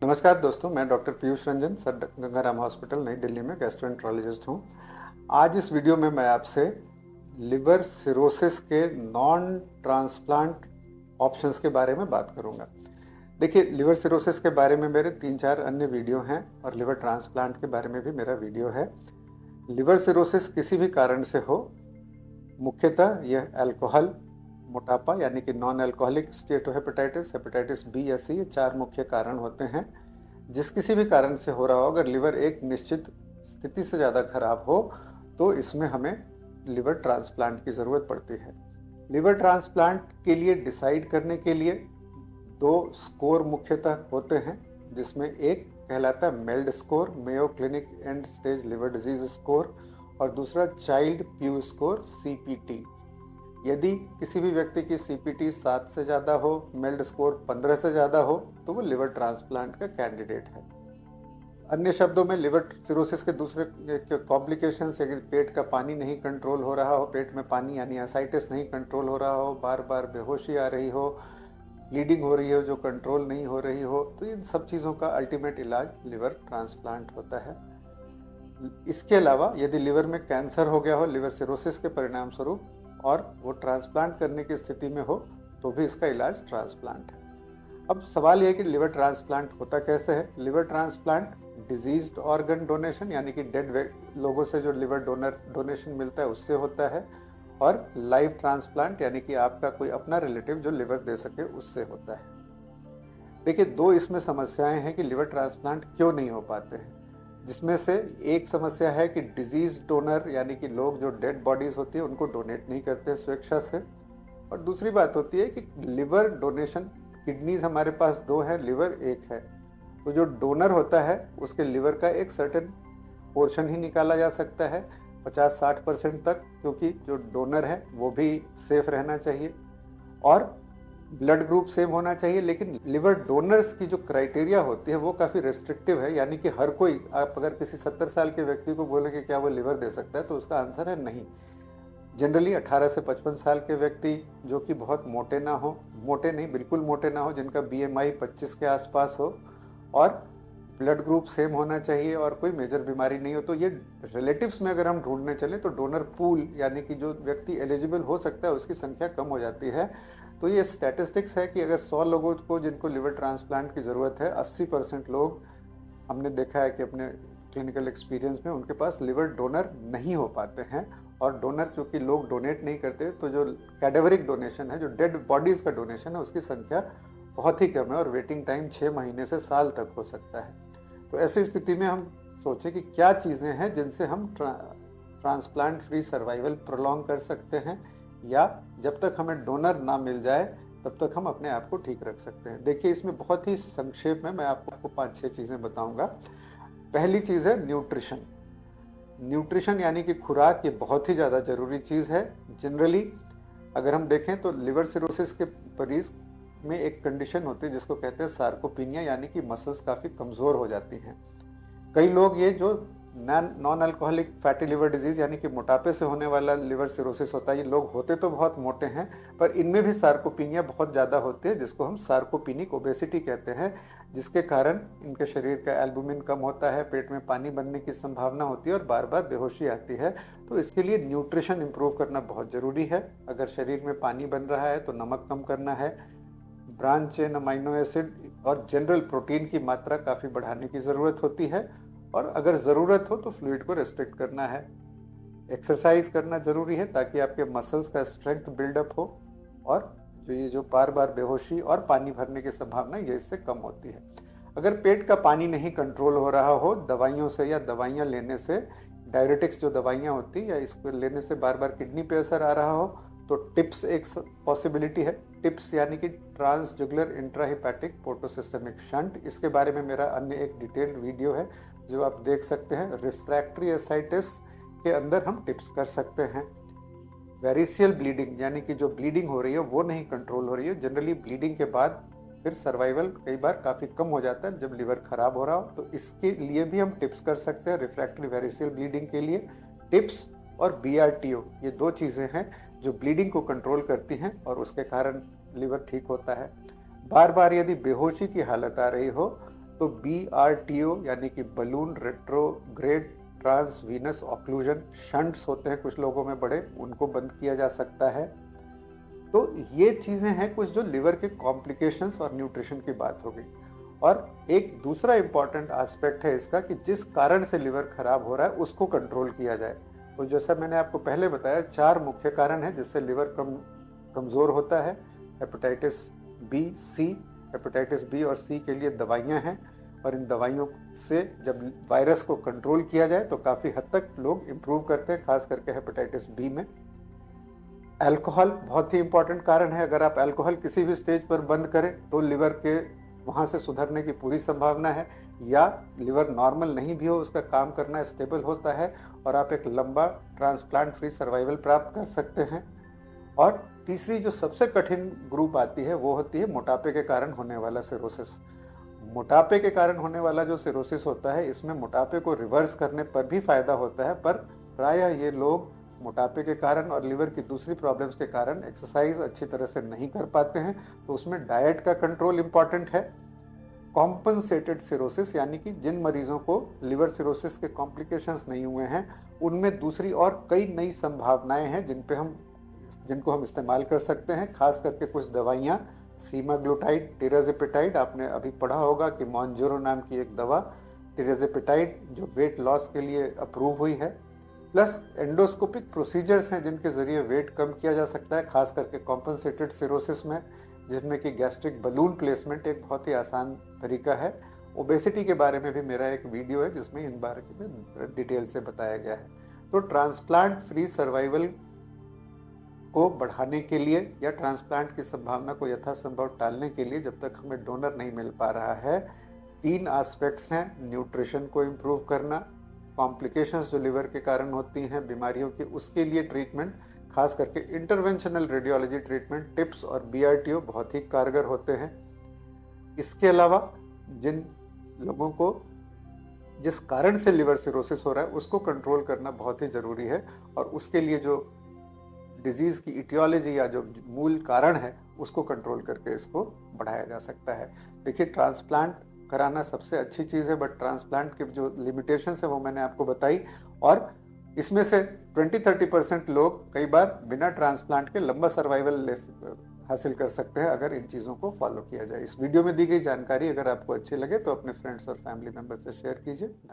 नमस्कार दोस्तों, मैं doctor Piyush Ranjan, sir Gangaram hospital नई दिल्ली में गैस्ट्रोएंटरोलॉजिस्ट हूँ। आज इस वीडियो में मैं आपसे लिवर सिरोसिस के नॉन ट्रांसप्लांट ऑप्शंस के बारे में बात करूँगा। देखिए, लिवर सिरोसिस के बारे में मेरे 3-4 अन्य वीडियो हैं और लिवर ट्रांसप्लांट के बारे में भी मेरा वीडियो है। लिवर सिरोसिस किसी भी कारण से हो, मुख्यतः यह अल्कोहल, मोटापा यानी कि नॉन अल्कोहलिक स्टेटोहेपेटाइटिस, हेपेटाइटिस बी या सी, ये 4 मुख्य कारण होते हैं। जिस किसी भी कारण से हो रहा हो, अगर लिवर एक निश्चित स्थिति से ज़्यादा खराब हो तो इसमें हमें लिवर ट्रांसप्लांट की ज़रूरत पड़ती है। लिवर ट्रांसप्लांट के लिए डिसाइड करने के लिए 2 स्कोर मुख्यतः होते हैं, जिसमें एक कहलाता है meld score, Mayo clinic and stage liver disease score, और दूसरा चाइल्ड प्यू स्कोर CPT। यदि किसी भी व्यक्ति की CPT 7 से ज़्यादा हो, मेल्ड स्कोर 15 से ज़्यादा हो, तो वो लिवर ट्रांसप्लांट का कैंडिडेट है। अन्य शब्दों में, लिवर सिरोसिस के दूसरे कॉम्प्लिकेशंस, यदि पेट का पानी नहीं कंट्रोल हो रहा हो, पेट में पानी यानी एसाइटिस नहीं कंट्रोल हो रहा हो, बार बार बेहोशी आ रही हो, ब्लीडिंग हो रही हो जो कंट्रोल नहीं हो रही हो, तो इन सब चीज़ों का अल्टीमेट इलाज लिवर ट्रांसप्लांट होता है। इसके अलावा यदि लिवर में कैंसर हो गया हो लिवर सिरोसिस के परिणाम स्वरूप और वो ट्रांसप्लांट करने की स्थिति में हो, तो भी इसका इलाज ट्रांसप्लांट है। अब सवाल यह है कि लिवर ट्रांसप्लांट होता कैसे है। Liver transplant diseased organ donation यानी कि डेड लोगों से जो लिवर डोनेशन मिलता है उससे होता है, और लाइव ट्रांसप्लांट यानी कि आपका कोई अपना रिलेटिव जो लिवर दे सके उससे होता है। देखिए, 2 इसमें समस्याएं हैं कि लिवर ट्रांसप्लांट क्यों नहीं हो पाते हैं, जिसमें से एक समस्या है कि डिजीज डोनर यानी कि लोग जो डेड बॉडीज होती है उनको डोनेट नहीं करते स्वेच्छा से, और दूसरी बात होती है कि लिवर डोनेशन, किडनीज हमारे पास 2 हैं, लिवर 1 है, तो जो डोनर होता है उसके लिवर का एक सर्टेन पोर्शन ही निकाला जा सकता है 50-60% तक, क्योंकि जो डोनर है वो भी सेफ रहना चाहिए और ब्लड ग्रुप सेम होना चाहिए। लेकिन लिवर डोनर्स की जो क्राइटेरिया होती है वो काफ़ी रेस्ट्रिक्टिव है, यानी कि हर कोई, आप अगर किसी 70 साल के व्यक्ति को बोले कि क्या वो लिवर दे सकता है, तो उसका आंसर है नहीं। जनरली 18 से 55 साल के व्यक्ति जो कि बहुत मोटे ना हो, मोटे नहीं बिल्कुल मोटे ना हो, जिनका BMI 25 के आसपास हो और ब्लड ग्रुप सेम होना चाहिए और कोई मेजर बीमारी नहीं हो, तो ये रिलेटिव्स में अगर हम ढूंढने चले तो डोनर पूल यानी कि जो व्यक्ति एलिजिबल हो सकता है उसकी संख्या कम हो जाती है। तो ये स्टैटिस्टिक्स है कि अगर 100 लोगों को जिनको लिवर ट्रांसप्लांट की ज़रूरत है, 80% लोग हमने देखा है कि अपने क्लिनिकल एक्सपीरियंस में उनके पास लिवर डोनर नहीं हो पाते हैं। और डोनर चूँकि लोग डोनेट नहीं करते, तो जो कैडेवरिक डोनेशन है, जो डेड बॉडीज़ का डोनेशन है, उसकी संख्या बहुत ही कम है और वेटिंग टाइम 6 महीने से साल तक हो सकता है। तो ऐसी स्थिति में हम सोचें कि क्या चीज़ें हैं जिनसे हम ट्रांसप्लांट फ्री सर्वाइवल प्रोलॉन्ग कर सकते हैं, या जब तक हमें डोनर ना मिल जाए तब तक हम अपने आप को ठीक रख सकते हैं। देखिए, इसमें बहुत ही संक्षेप में मैं आपको 5-6 चीज़ें बताऊंगा। पहली चीज़ है न्यूट्रिशन। न्यूट्रिशन यानी कि खुराक, ये बहुत ही ज़्यादा ज़रूरी चीज़ है। जनरली अगर हम देखें तो लिवर सिरोसिस के मरीज में एक कंडीशन होती है जिसको कहते हैं सार्कोपीनिया, यानी कि मसल्स काफ़ी कमज़ोर हो जाती हैं। कई लोग ये जो non alcoholic fatty liver disease यानी कि मोटापे से होने वाला लिवर सिरोसिस होता है, ये लोग होते तो बहुत मोटे हैं, पर इनमें भी सार्कोपीनिया बहुत ज़्यादा होती है, जिसको हम सार्कोपीनिक ओबेसिटी कहते हैं, जिसके कारण इनके शरीर का एल्बुमिन कम होता है, पेट में पानी बनने की संभावना होती है और बार बार बेहोशी आती है। तो इसके लिए न्यूट्रिशन इम्प्रूव करना बहुत ज़रूरी है। अगर शरीर में पानी बन रहा है तो नमक कम करना है, ब्रांच चेन अमाइनो एसिड और जनरल प्रोटीन की मात्रा काफ़ी बढ़ाने की ज़रूरत होती है, और अगर ज़रूरत हो तो फ्लूइड को रेस्ट्रिक्ट करना है। एक्सरसाइज करना ज़रूरी है ताकि आपके मसल्स का स्ट्रेंथ बिल्डअप हो, और जो बार बार बेहोशी और पानी भरने की संभावना ये इससे कम होती है। अगर पेट का पानी नहीं कंट्रोल हो रहा हो दवाइयों से या दवाइयाँ लेने से, डायरेटिक्स जो दवाइयाँ होती हैं या इसको लेने से बार बार किडनी पे असर आ रहा हो, तो टिप्स एक पॉसिबिलिटी है। टिप्स यानी कि ट्रांसजुगुलर इंट्राहिपैटिक पोर्टोसिस्टेमिक शंट, इसके बारे में मेरा अन्य एक डिटेल्ड वीडियो है जो आप देख सकते हैं। रिफ्रैक्टरी एसाइटिस के अंदर हम टिप्स कर सकते हैं। वेरिशियल ब्लीडिंग यानी कि जो ब्लीडिंग हो रही है वो नहीं कंट्रोल हो रही है, जनरली ब्लीडिंग के बाद फिर सर्वाइवल कई बार काफ़ी कम हो जाता है जब लिवर खराब हो रहा हो, तो इसके लिए भी हम टिप्स कर सकते हैं। रिफ्रैक्टरी वेरिशियल ब्लीडिंग के लिए टिप्स और BRTO, ये 2 चीज़ें हैं जो ब्लीडिंग को कंट्रोल करती हैं और उसके कारण लिवर ठीक होता है। बार बार यदि बेहोशी की हालत आ रही हो तो BRTO यानी कि बलून रेट्रोग्रेड ट्रांसवीनस ऑक्लूजन शंट्स होते हैं कुछ लोगों में बड़े, उनको बंद किया जा सकता है। तो ये चीज़ें हैं कुछ जो लिवर के कॉम्प्लिकेशंस और न्यूट्रिशन की बात हो गई। और एक दूसरा इंपॉर्टेंट एस्पेक्ट है इसका कि जिस कारण से लिवर खराब हो रहा है उसको कंट्रोल किया जाए। तो जैसा मैंने आपको पहले बताया 4 मुख्य कारण हैं जिससे लिवर कमज़ोर होता है। हेपेटाइटिस बी, सी, हेपेटाइटिस बी और सी के लिए दवाइयाँ हैं और इन दवाइयों से जब वायरस को कंट्रोल किया जाए तो काफ़ी हद तक लोग इम्प्रूव करते हैं, खास करके हेपेटाइटिस बी में। अल्कोहल बहुत ही इंपॉर्टेंट कारण है। अगर आप अल्कोहल किसी भी स्टेज पर बंद करें तो लिवर के वहाँ से सुधरने की पूरी संभावना है, या लिवर नॉर्मल नहीं भी हो उसका काम करना स्टेबल होता है और आप एक लंबा ट्रांसप्लांट फ्री सर्वाइवल प्राप्त कर सकते हैं। और तीसरी जो सबसे कठिन ग्रुप आती है वो होती है मोटापे के कारण होने वाला सिरोसिस। मोटापे के कारण होने वाला जो सिरोसिस होता है इसमें मोटापे को रिवर्स करने पर भी फायदा होता है, पर प्रायः ये लोग मोटापे के कारण और लिवर की दूसरी प्रॉब्लम्स के कारण एक्सरसाइज अच्छी तरह से नहीं कर पाते हैं, तो उसमें डाइट का कंट्रोल इंपॉर्टेंट है। कॉम्पनसेटेड सिरोसिस यानी कि जिन मरीजों को लिवर सिरोसिस के कॉम्प्लिकेशंस नहीं हुए हैं उनमें दूसरी और कई नई संभावनाएं हैं जिनको हम इस्तेमाल कर सकते हैं। खास करके कुछ दवाइयाँ, सीमाग्लूटाइड, टिराज़ेपेटाइड, आपने अभी पढ़ा होगा कि मॉन्जोरो नाम की एक दवा टिराज़ेपेटाइड जो वेट लॉस के लिए अप्रूव हुई है, प्लस एंडोस्कोपिक प्रोसीजर्स हैं जिनके जरिए वेट कम किया जा सकता है, खास करके कॉम्पनसेटेड सिरोसिस में, जिसमें कि गैस्ट्रिक बलून प्लेसमेंट एक बहुत ही आसान तरीका है। ओबेसिटी के बारे में भी मेरा एक वीडियो है जिसमें इन बारे में डिटेल से बताया गया है। तो ट्रांसप्लांट फ्री सर्वाइवल को बढ़ाने के लिए या ट्रांसप्लांट की संभावना को यथासंभव टालने के लिए जब तक हमें डोनर नहीं मिल पा रहा है, 3 एस्पेक्ट्स हैं। न्यूट्रिशन को इम्प्रूव करना, कॉम्प्लिकेशंस जो लिवर के कारण होती हैं बीमारियों की उसके लिए ट्रीटमेंट, खास करके इंटरवेंशनल रेडियोलॉजी ट्रीटमेंट, टिप्स और BRTO बहुत ही कारगर होते हैं। इसके अलावा जिन लोगों को जिस कारण से लिवर सिरोसिस हो रहा है उसको कंट्रोल करना बहुत ही ज़रूरी है, और उसके लिए जो डिजीज़ की इटियोलॉजी या जो मूल कारण है उसको कंट्रोल करके इसको बढ़ाया जा सकता है। देखिए, ट्रांसप्लांट कराना सबसे अच्छी चीज़ है, बट ट्रांसप्लांट के जो लिमिटेशंस है वो मैंने आपको बताई, और इसमें से 20-30% लोग कई बार बिना ट्रांसप्लांट के लंबा सर्वाइवल हासिल कर सकते हैं अगर इन चीज़ों को फॉलो किया जाए। इस वीडियो में दी गई जानकारी अगर आपको अच्छी लगे तो अपने फ्रेंड्स और फैमिली मेम्बर से शेयर कीजिए।